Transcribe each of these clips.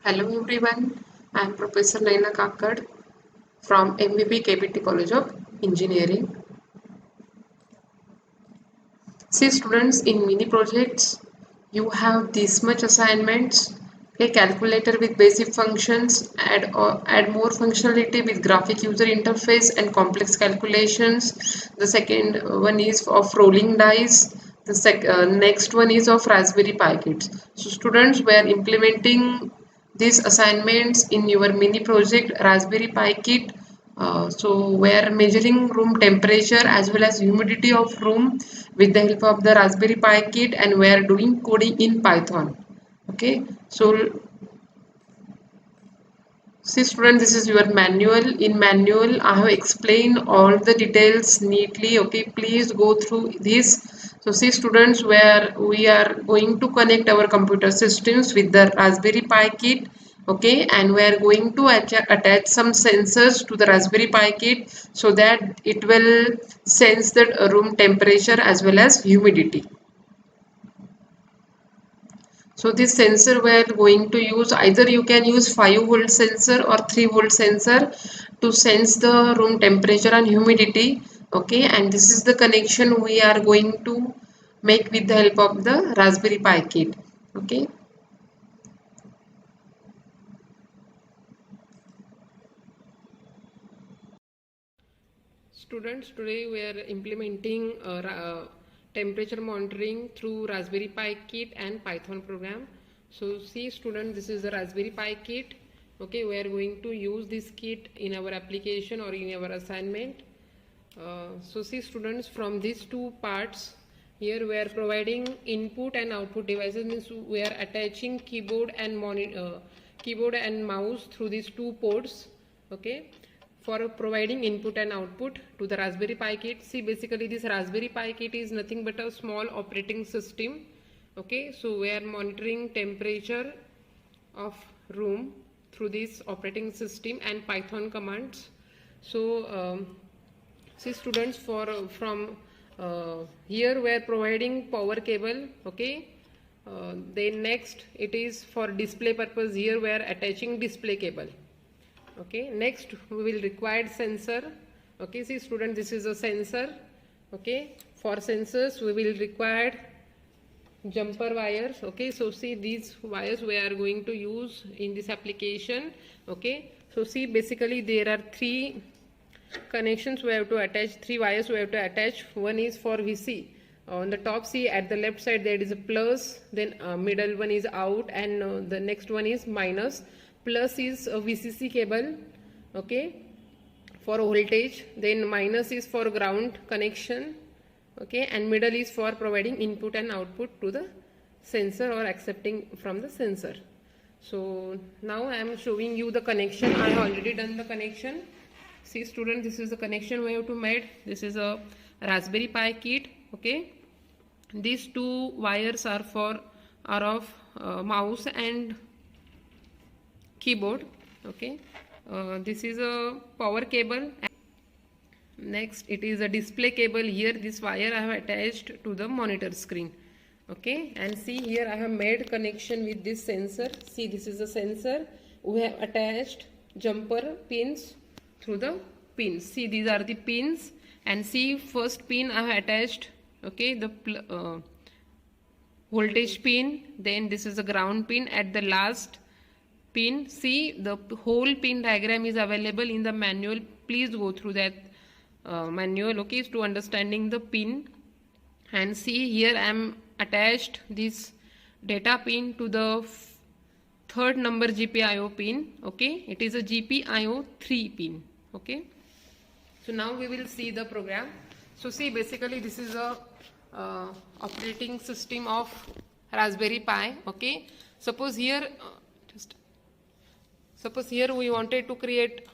Hello everyone, I am Professor Naina Kakkad from MVP KBT College of Engineering. See students, in mini projects you have this much assignments, a calculator with basic functions, add more functionality with graphic user interface and complex calculations. The second one is of rolling dice. The next one is of Raspberry Pi kits. So students were implementing these assignments in your mini project Raspberry Pi kit. So we are measuring room temperature as well as humidity of room with the help of the Raspberry Pi kit, and we are doing coding in Python. Okay, so see student, this is your manual. In manual I have explained all the details neatly. Okay, please go through this. So see students, where we are going to connect our computer systems with the Raspberry Pi kit. Okay, and we are going to attach some sensors to the Raspberry Pi kit so that it will sense the room temperature as well as humidity. So this sensor we are going to use, either you can use 5-volt sensor or 3-volt sensor to sense the room temperature and humidity. Okay, and this is the connection we are going to make with the help of the Raspberry Pi kit. Okay. Students, today we are implementing temperature monitoring through Raspberry Pi kit and Python program. So see students, this is the Raspberry Pi kit. Okay, we are going to use this kit in our application or in our assignment. So see students, from these two parts, here we are providing input and output devices, means we are attaching keyboard and mouse through these two ports. Okay, for providing input and output to the Raspberry Pi kit. See, basically this Raspberry Pi kit is nothing but a small operating system. Okay, so we are monitoring temperature of room through this operating system and Python commands. So see students, from here we are providing power cable. Okay, then next it is for display purpose. Here we are attaching display cable. Okay, next we will require sensor. Okay, see student, this is a sensor. Okay, for sensors we will require jumper wires. Okay, so see these wires we are going to use in this application. Okay, so see basically there are three connections we have to attach, three wires we have to attach. One is for VC. On the top, see at the left side there is a plus, then middle one is out, and the next one is minus. Plus is a VCC cable, okay, for voltage, then minus is for ground connection, okay, and middle is for providing input and output to the sensor or accepting from the sensor. So now I am showing you the connection. I have already done the connection. See student, this is the connection we have to make. This is a Raspberry Pi kit. Okay, these two wires are of mouse and keyboard. Okay, this is a power cable. Next it is a display cable. Here this wire I have attached to the monitor screen. Okay, and see here I have made connection with this sensor. See, this is a sensor. We have attached jumper pins through the pins. See, these are the pins, and see first pin I have attached. Okay, the voltage pin, then this is a ground pin at the last pin. See, the whole pin diagram is available in the manual. Please go through that manual, okay, to understanding the pin. And see here I am attached this data pin to the third number GPIO pin. Okay, it is a GPIO 3 pin. Okay, so now we will see the program. So see, basically this is a operating system of Raspberry Pi. Okay, suppose here we wanted to create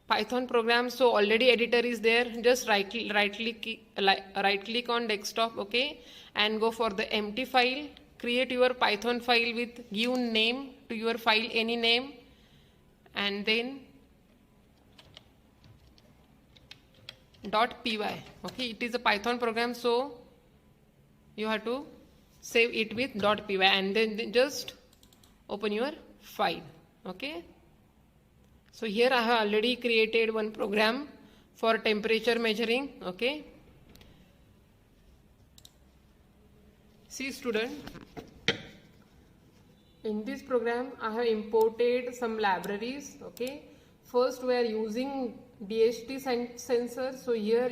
Python program. So already editor is there. Just right click on desktop. Okay, and go for the empty file. Create your Python file with give name to your file, any name, and then .py. Okay, it is a Python program, so you have to save it with .py, and then just open your file. Okay, so here I have already created one program for temperature measuring. Okay, see student, in this program I have imported some libraries. Okay, first we are using DHT sensor, so here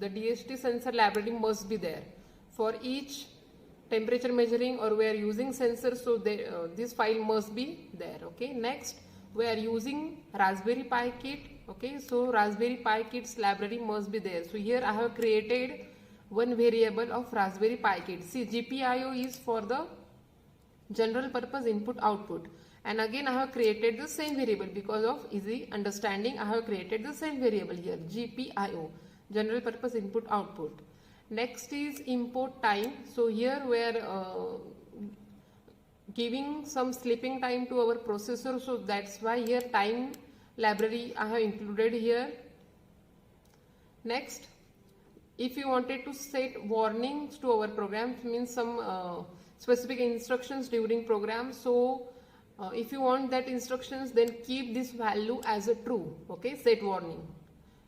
the DHT sensor library must be there for each temperature measuring, or we are using sensor, so this file must be there. Okay, next we are using Raspberry Pi kit. Okay, so Raspberry Pi kit's library must be there. So here I have created one variable of Raspberry Pi kit. See, GPIO is for the general purpose input output, and again I have created the same variable because of easy understanding. I have created the same variable here, GPIO, general purpose input output. Next is import time. So here we are giving some sleeping time to our processor, so that's why here time library I have included here. Next, if you wanted to set warnings to our program, means some specific instructions during program, so if you want that instructions, then keep this value as a true. Okay, set warning.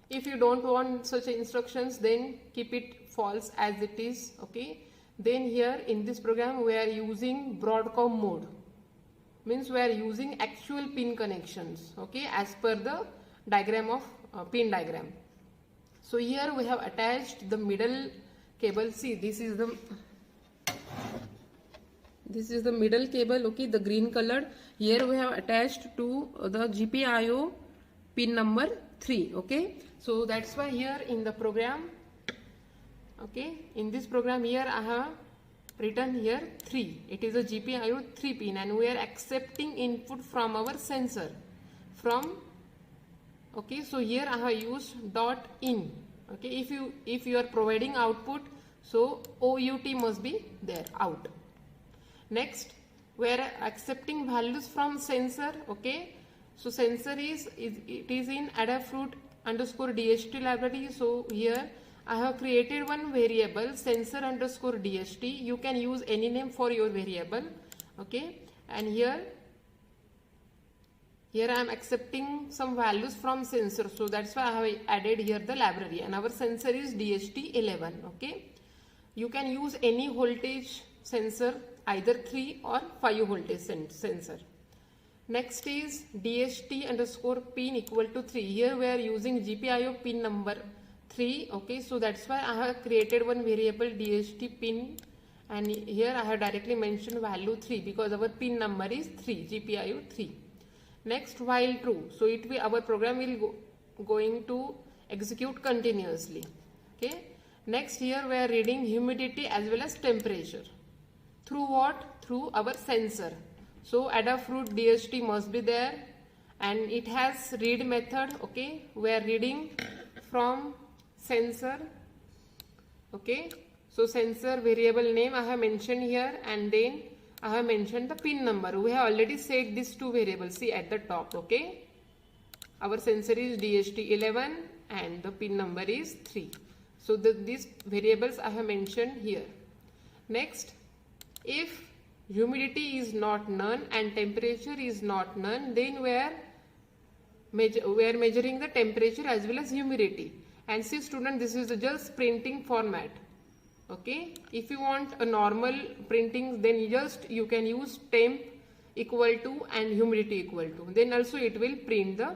If you don't want such instructions, then keep it false as it is. Okay, then here in this program we are using Broadcom mode, means we are using actual pin connections. Okay, as per the diagram of pin diagram. So here we have attached the middle cable. See, this is the middle cable. Okay, the green colored. Here we have attached to the GPIO pin number 3. Okay, so that's why here in the program, okay, in this program here I have written here 3. It is a GPIO 3 pin, and we are accepting input from our sensor from. Okay, so here I have used dot in. Okay, if you are providing output, so OUT must be there, out. Next, we are accepting values from sensor. Okay, so sensor is in Adafruit underscore DHT library. So here I have created one variable, sensor underscore DHT. You can use any name for your variable. Okay, and here I am accepting some values from sensor, so that's why I have added here the library, and our sensor is DHT11. Okay, you can use any voltage sensor, either 3 or 5 voltage sensor. Next is DHT underscore pin equal to 3. Here we are using GPIO pin number 3. Okay, so that's why I have created one variable DHT pin, and here I have directly mentioned value 3 because our pin number is 3, GPIO 3. Next, while true, so our program will going to execute continuously. Okay. Next, here we are reading humidity as well as temperature. Through what? Through our sensor. So Adafruit DHT must be there, and it has read method. Okay, we are reading from sensor. Okay, so sensor variable name I have mentioned here, and then I have mentioned the pin number. We have already set these two variables. See at the top. Okay, our sensor is DHT11 and the pin number is 3. So these variables I have mentioned here. Next, if humidity is not none and temperature is not none, then we are measuring the temperature as well as humidity. And see student, this is just printing format. Okay, if you want a normal printing, then you can use temp equal to and humidity equal to, then also it will print the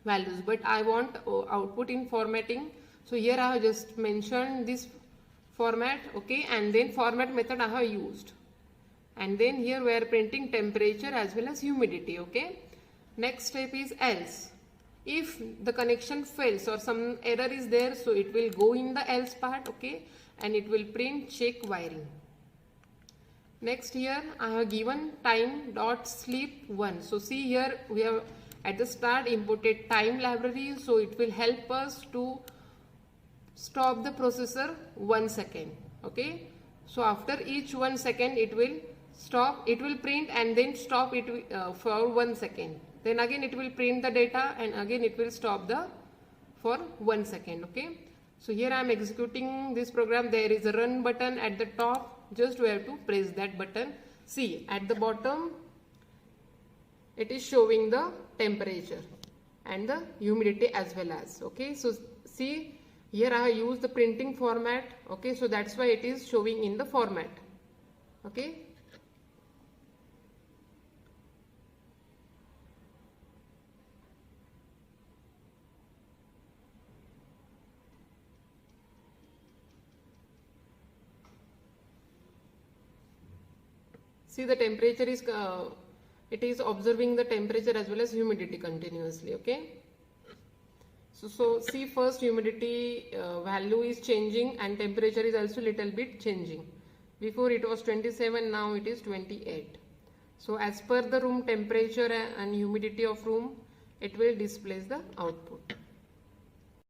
values. But I want output in formatting, so here I have just mentioned this format. Okay, and then format method I have used, and then here we are printing temperature as well as humidity. Okay, next step is else. If the connection fails or some error is there, so it will go in the else part. Okay, and it will print check wiring. Next, here I have given time dot sleep 1. So see here we have at the start imported time library, so it will help us to stop the processor 1 second. Okay, so after each 1 second it will stop, it will print and then stop it for 1 second. Then again it will print the data and again it will stop for 1 second. Okay, so here I am executing this program. There is a run button at the top, just we have to press that button. See at the bottom it is showing the temperature and the humidity as well as. Okay, so see here I have used the printing format. Okay, so that's why it is showing in the format. Okay. See, the temperature is it is observing the temperature as well as humidity continuously. Okay, so see, first humidity value is changing and temperature is also little bit changing. Before it was 27, now it is 28. So as per the room temperature and humidity of room, it will display the output.